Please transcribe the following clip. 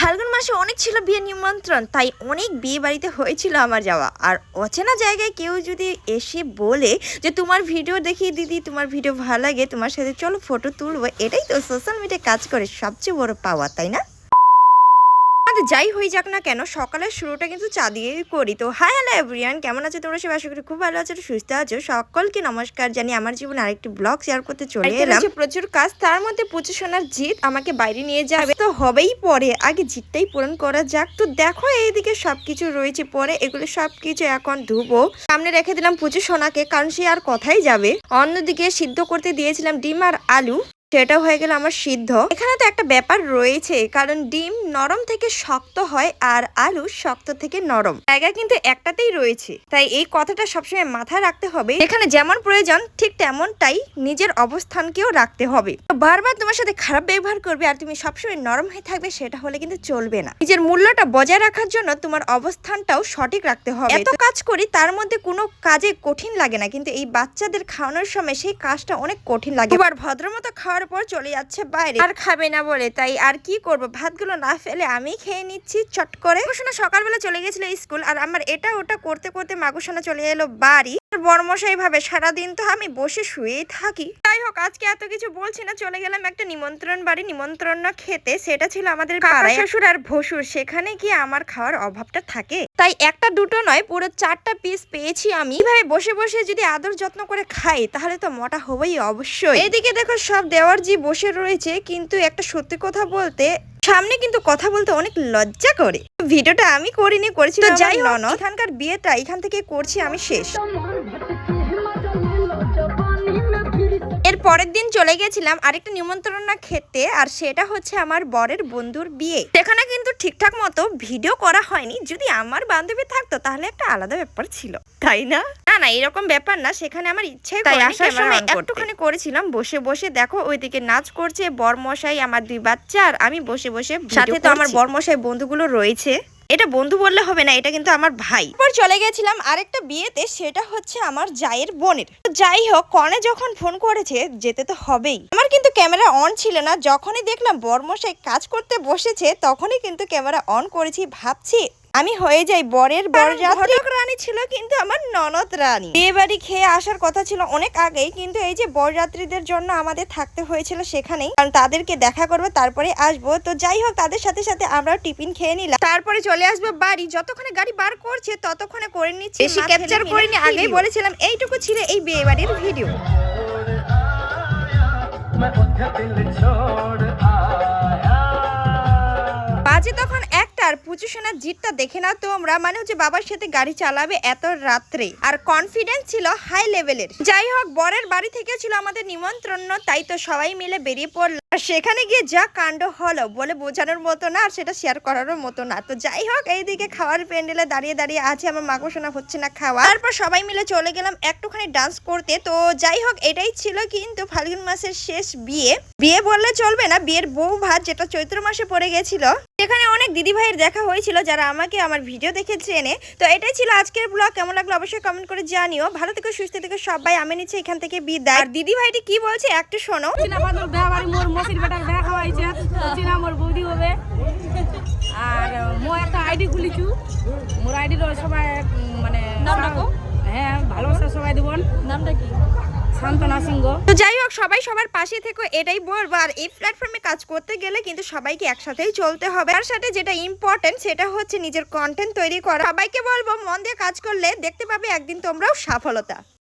ফাল্গুন মাসে অনেক ছিল বিয়ে নিমন্ত্রণ, তাই অনেক বিয়ে বাড়িতে হয়েছিল আমার যাওয়া। আর অচেনা জায়গায় কেউ যদি এসে বলে যে তোমার ভিডিও দেখি দিদি, তোমার ভিডিও ভালো লাগে, তোমার সাথে চলো ফটো তুলবো, এটাই তো সোশ্যাল মিডিয়ায় কাজ করে সবচেয়ে বড় পাওয়া, তাই না? যাই হয়ে যাক না কেন, সকালের শুরুটা কিন্তু চা দিয়েই করি। তো হাই হ্যালো এভরিওয়ান, কেমন আছে তোমরা সবাই? আশা করি খুব ভালো আছো, সুস্থ আছো। সকলকে নমস্কার জানি আমার জীবনে আরেকটি ব্লগ শেয়ার করতে চলে এলাম। প্রচুর কাজ, তার মধ্যে পুচু সোনার জিত আমাকে বাইরে নিয়ে যাবে, তো হবেই পরে, আগে জিতটাই পূরণ করা যাক। তো দেখো এইদিকে সবকিছু রয়েছে, পরে এগুলো সবকিছু এখন ধুবো। সামনে রেখে দিলাম পুচু সোনাকে, কারণ সে আর কথাই যাবে। অন্যদিকে সিদ্ধ করতে দিয়েছিলাম ডিম আর আলু, সেটা হয়ে গেল আমার সিদ্ধ। এখানে তো একটা ব্যাপার রয়েছে, কারণ ডিম নরম থেকে শক্ত হয় আর আলু শক্ত থেকে নরম, জায়গা কিন্তু একটাতেই রয়েছে। তাই এই কথাটা সবসময় মাথায় রাখতে হবে, এখানে যেমন প্রয়োজন ঠিক তেমনটাই নিজের অবস্থানকেও রাখতে হবে। বারবার তোমার সাথে খারাপ ব্যবহার করবে আর তুমি সবসময় নরম হয়ে থাকবে, সেটা হলে কিন্তু চলবে না। নিজের মূল্যটা বজায় রাখার জন্য তোমার অবস্থানটাও সঠিক রাখতে হবে। এত কাজ করি, তার মধ্যে কোনো কাজে কঠিন লাগে না, কিন্তু এই বাচ্চাদের খাওয়ানোর সময় সেই কাজটা অনেক কঠিন লাগে। এবার ভদ্রমতো খাওয়ার পর চলে যাচ্ছে বাইরে, আর খাবে না বলে। তাই আর কি করব, ভাতগুলো না ফেলে আমি খেয়ে নিচ্ছি চট করে। মাগুসোনা সকালবেলা চলে গেছিল স্কুল, আর আমার এটা ওটা করতে করতে মাগুসোনা চলে এলো বাড়ি। বড়মশাই ভাবে সারাদিন তো আমি বসে শুয়েই থাকি। যাই হোক, আজকে এত কিছু বলছি না, চলে গেলাম একটা নিমন্ত্রণ বাড়ি, নিমন্ত্রণ খেতে। সেটা ছিল আমাদের কাকা শ্বশুর আর ভসুর। সেখানে গিয়ে আমার খাওয়ার অভাবটা থাকে, তাই একটা দুটো নয়, পুরো 4টা পিস পেয়েছি আমি। এইভাবে বসে বসে যদি আদর যত্ন করে খাই, তাহলে তো মোটা হবেই অবশ্যই। এদিকে দেখো সব দেওয়ার জি বসে রয়েছে, কিন্তু একটা সত্যি কথা বলতে, সামনে কিন্তু কথা বলতে অনেক লজ্জা করে। ভিডিওটা আমি করিনি, করেছি তো। যাই হোক, এখানকার বিয়েটা এখান থেকে করছি আমি শেষ। এর পরের দিন চলে গেছিলাম আরেকটা নিমন্ত্রণ খেতে, আর সেটা হচ্ছে আমার বরের বন্ধুর বিয়ে। সেখানে কিন্তু ঠিকঠাক মতো ভিডিও করা হয়নি। যদি আমার বান্ধবী থাকতো তাহলে একটা আলাদা ব্যাপার ছিল, তাই না? না এরকম ব্যাপার না, সেখানে আমার ইচ্ছে তাই আসার সময় একটুখানি করেছিলাম বসে বসে। দেখো ওইদিকে নাচ করছে বরমশাই, আমার 2 বাচ্চা, আর আমি বসে বসে। সাথে তো আমার বরমশাই বন্ধুগুলো রয়েছে। এটা বন্ধু বললে হবে না, এটা কিন্তু আমার ভাই। পর চলে গেছিলাম আরেকটা বিয়েতে, সেটা হচ্ছে আমার জায়ের বোনের। যাই হোক, কনে যখন ফোন করেছে যেতে তো হবেই। আমার কিন্তু ক্যামেরা অন ছিল না, যখনই দেখলাম বরমশাই কাজ করতে বসেছে তখনই কিন্তু ক্যামেরা অন করেছি। ভাবছি আমি হয়ে যাই বরের বরযাত্রী। রানী ছিল কিন্তু আমার ননদ রানী। বিয়ে বাড়ি খেয়ে আসার কথা ছিল অনেক আগেই, কিন্তু এই যে বরযাত্রীদের জন্য আমাদের থাকতে হয়েছিল সেখানেই, কারণ তাদেরকে দেখা করবো তারপরে আসবো। তো যাই হোক, তাদের সাথে সাথে আমরা টিফিন খেয়ে নিলাম, তারপরে চলে আসবো বাড়ি। যতক্ষণে গাড়ি বার করছে ততক্ষণে করে নিচ্ছি, বেশি ক্যাপচার করিনি। আগেই বলেছিলাম এইটুকু ছিল এই বিয়ে বাড়ির ভিডিও। বাজে তখন একটা, আর পুচু সোনার জিতটা দেখে নাও তোমরা, মানে হচ্ছে বাবার সাথে গাড়ি চালাবে এত রাত্রে, আর কনফিডেন্স ছিল হাই লেভেলের। যাই হোক, বরের বাড়ি থেকে ছিল আমাদের নিমন্ত্রণ, তাই তো সবাই মিলে বেরিয়ে পড়লো। আর সেখানে গিয়ে যা কাণ্ড হলো বলে বোঝানোর মতো না, আর সেটা শেয়ার করারও মতো না। তো যাই হোক, এইদিকে খাওয়ার প্যান্ডেলে দাঁড়িয়ে দাঁড়িয়ে আছে, আমার মাগোশোনা হচ্ছে না খাওয়া। তারপর সবাই মিলে চলে গেলাম একটুখানি ডান্স করতে। তো যাই হোক, এটাই ছিল কিন্তু ফাল্গুন মাসের শেষ বিয়ে। বিয়ে বললে চলবে না, বিয়ের বউ ভাত, যেটা চৈত্র মাসে পড়ে গেছিল। সেখানে অনেক দিদি ভাইয়ের দেখা হয়েছিল যারা আমাকে আমার ভিডিও দেখে চেনে। তো এটাই ছিল আজকের ব্লগ, কেমন লাগলো অবশ্যই কমেন্ট করে জানিও। ভালো থেকো, সুস্থ থেকো সবাই। আমি নিচ্ছি এখান থেকে বিদায়। আর দিদি ভাইটি কি বলছে একটু শোনো। আর মো একটা আইডি খুলিছু, মোর আইডির সবাই মানে হ্যাঁ ভালোবাসা সবাই দেবন। নামটা কি? শান্তনা সিংহ। তো যাই হোক, সবাই সবার পাশে থেকো, এটাই বলবো। আর এই প্ল্যাটফর্মে কাজ করতে গেলে কিন্তু সবাইকে একসাথেই চলতে হবে। তার সাথে যেটা ইম্পর্টেন্ট সেটা হচ্ছে নিজের কন্টেন্ট তৈরি করা। সবাইকে বলবো মন দিয়ে কাজ করলে দেখতে পাবে একদিন তোমরাও সফলতা।